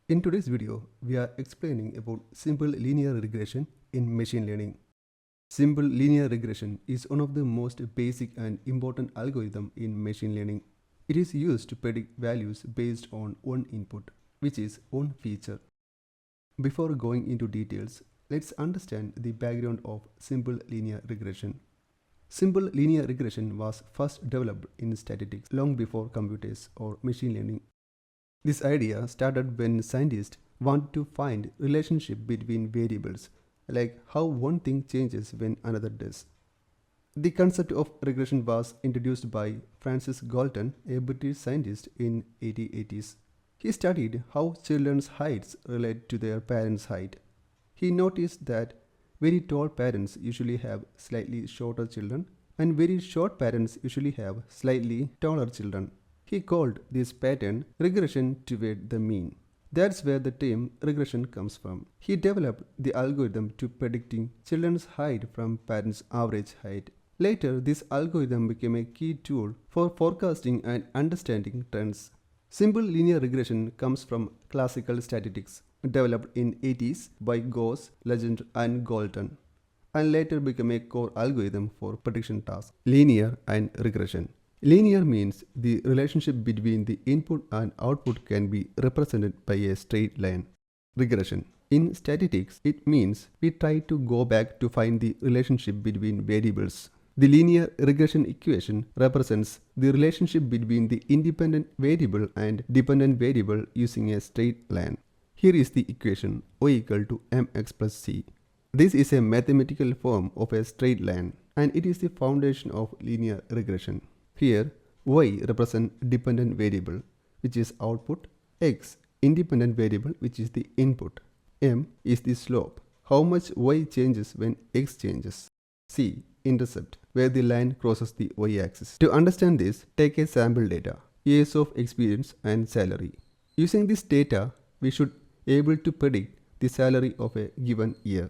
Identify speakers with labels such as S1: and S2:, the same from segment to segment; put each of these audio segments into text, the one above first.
S1: In today's video, we are explaining about simple linear regression in machine learning. Simple linear regression is one of the most basic and important algorithm in machine learning. It is used to predict values based on one input, which is one feature. Before going into details, let's understand the background of simple linear regression. Simple linear regression was first developed in statistics long before computers or machine learning. This idea started when scientists wanted to find relationship between variables, like how one thing changes when another does. The concept of regression was introduced by Francis Galton, a British scientist in 1880s. He studied how children's heights relate to their parents' height. He noticed that very tall parents usually have slightly shorter children and very short parents usually have slightly taller children. He called this pattern regression toward the mean. That's where the term regression comes from. He developed the algorithm to predicting children's height from parents' average height. Later, this algorithm became a key tool for forecasting and understanding trends. Simple linear regression comes from classical statistics, developed in 80s by Gauss, Legendre, and Galton, and later became a core algorithm for prediction tasks. Linear and regression. Linear means the relationship between the input and output can be represented by a straight line. Regression. In statistics, it means we try to go back to find the relationship between variables. The linear regression equation represents the relationship between the independent variable and dependent variable using a straight line. Here is the equation y equal to mx plus c. This is a mathematical form of a straight line, and it is the foundation of linear regression. Here, y represents dependent variable, which is output, x independent variable, which is the input, m is the slope, how much y changes when x changes, c intercept, where the line crosses the y-axis. To understand this, take a sample data, years of experience and salary. Using this data, we should be able to predict the salary of a given year.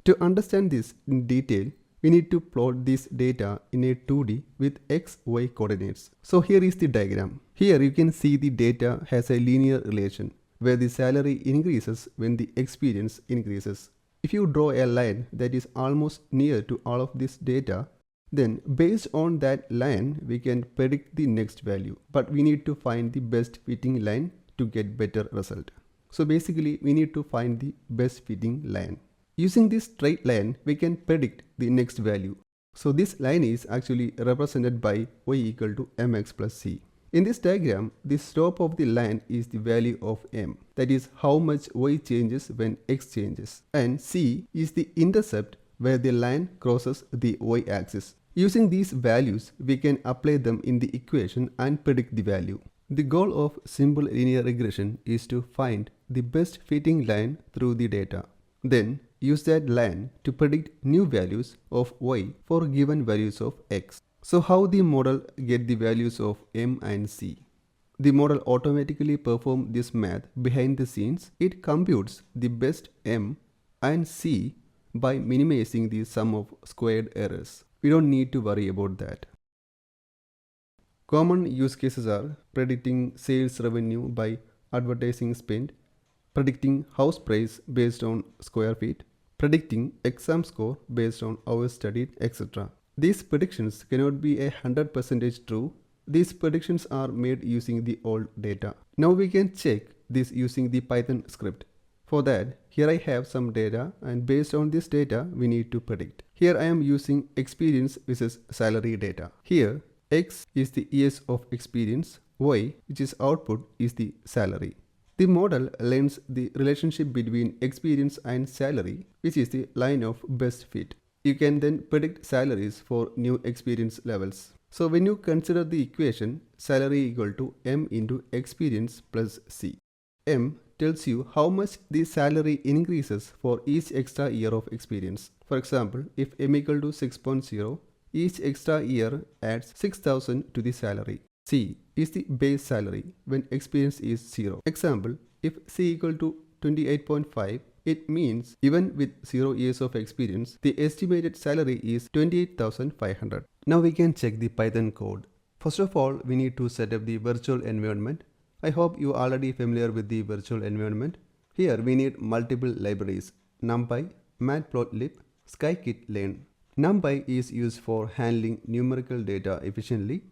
S1: To understand this in detail, we need to plot this data in a 2D with x, y coordinates. So here is the diagram. Here you can see the data has a linear relation where the salary increases when the experience increases. If you draw a line that is almost near to all of this data, then based on that line we can predict the next value. But we need to find the best fitting line to get better result. So basically we need to find the best fitting line. Using this straight line, we can predict the next value. So this line is actually represented by y equal to mx plus c. In this diagram, the slope of the line is the value of m, that is how much y changes when x changes, and c is the intercept where the line crosses the y-axis. Using these values, we can apply them in the equation and predict the value. The goal of simple linear regression is to find the best fitting line through the data. Then use that line to predict new values of y for given values of x. So how the model get the values of m and c? The model automatically performs this math behind the scenes. It computes the best m and c by minimizing the sum of squared errors. We don't need to worry about that. Common use cases are predicting sales revenue by advertising spend, predicting house price based on square feet, predicting exam score based on hours studied, etc. These predictions cannot be 100% true. These predictions are made using the old data. Now we can check this using the Python script. For that, here I have some data, and based on this data we need to predict. Here I am using experience versus salary data. Here x is the years of experience, y, which is output, is the salary. The model learns the relationship between experience and salary, which is the line of best fit. You can then predict salaries for new experience levels. So when you consider the equation salary equal to m into experience plus c, m tells you how much the salary increases for each extra year of experience. For example, if m equal to 6.0, each extra year adds 6,000 to the salary. C is the base salary when experience is 0. Example, if C equal to 28.5, it means even with 0 years of experience, the estimated salary is 28,500. Now we can check the Python code. First of all, we need to set up the virtual environment I hope you are already familiar with the virtual environment. Here we need multiple libraries: Numpy, Matplotlib, Scikit-learn. Numpy is used for handling numerical data efficiently.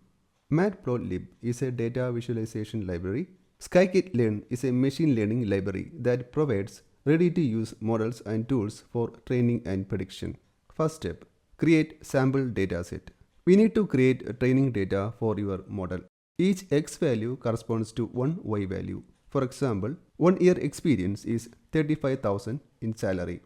S1: Matplotlib is a data visualization library. Scikit-learn is a machine learning library that provides ready-to-use models and tools for training and prediction. First step, create sample dataset. We need to create a training data for your model. Each X value corresponds to one Y value. For example, 1 year experience is 35,000 in salary.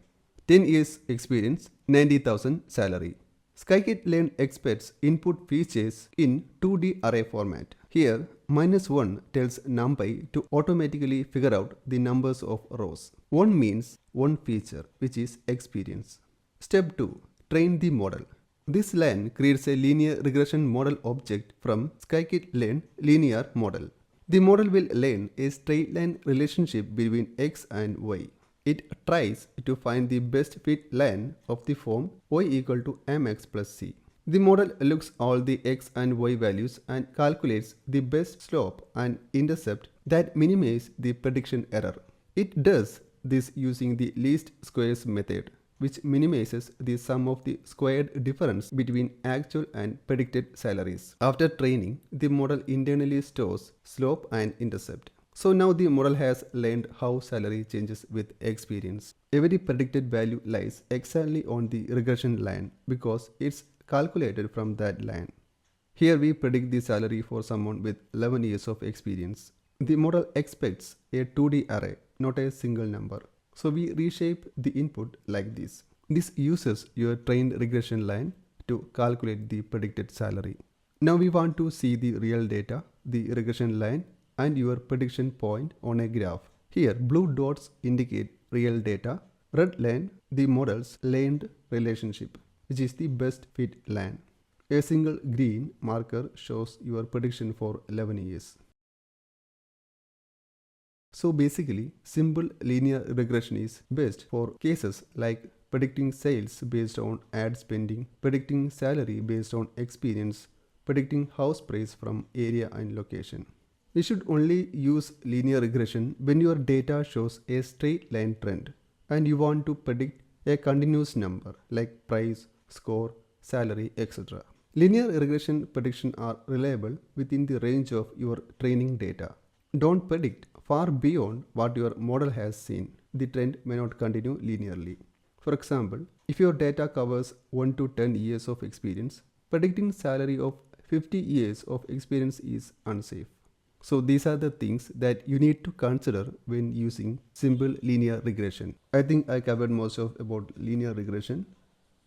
S1: 10 years experience, 90,000 salary. Scikit-learn expects input features in 2D array format. Here, -1 tells Numpy to automatically figure out the numbers of rows. 1 means one feature, which is experience. Step 2. Train the model. This line creates a linear regression model object from Scikit-learn linear model. The model will learn a straight line relationship between x and y. It tries to find the best fit line of the form y equal to mx plus c. The model looks all the x and y values and calculates the best slope and intercept that minimize the prediction error. It does this using the least squares method, which minimizes the sum of the squared difference between actual and predicted salaries. After training, the model internally stores slope and intercept. So now the model has learned how salary changes with experience. Every predicted value lies exactly on the regression line because it's calculated from that line. Here we predict the salary for someone with 11 years of experience. The model expects a 2D array, not a single number. So we reshape the input like this. This uses your trained regression line to calculate the predicted salary. Now we want to see the real data, the regression line, and your prediction point on a graph. Here blue dots indicate real data, red line the model's learned relationship, which is the best fit line. A single green marker shows your prediction for 11 years. So basically, simple linear regression is best for cases like predicting sales based on ad spending, predicting salary based on experience, predicting house price from area and location. We should only use linear regression when your data shows a straight line trend and you want to predict a continuous number like price, score, salary, etc. Linear regression predictions are reliable within the range of your training data. Don't predict far beyond what your model has seen. The trend may not continue linearly. For example, if your data covers 1 to 10 years of experience, predicting salary of 50 years of experience is unsafe. So these are the things that you need to consider when using simple linear regression. I think I covered most of about linear regression.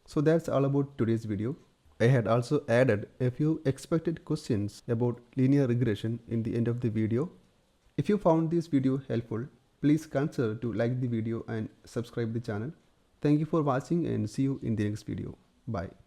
S1: So that's all about today's video. I had also added a few expected questions about linear regression in the end of the video. If you found this video helpful, please consider to like the video and subscribe the channel. Thank you for watching and see you in the next video. Bye.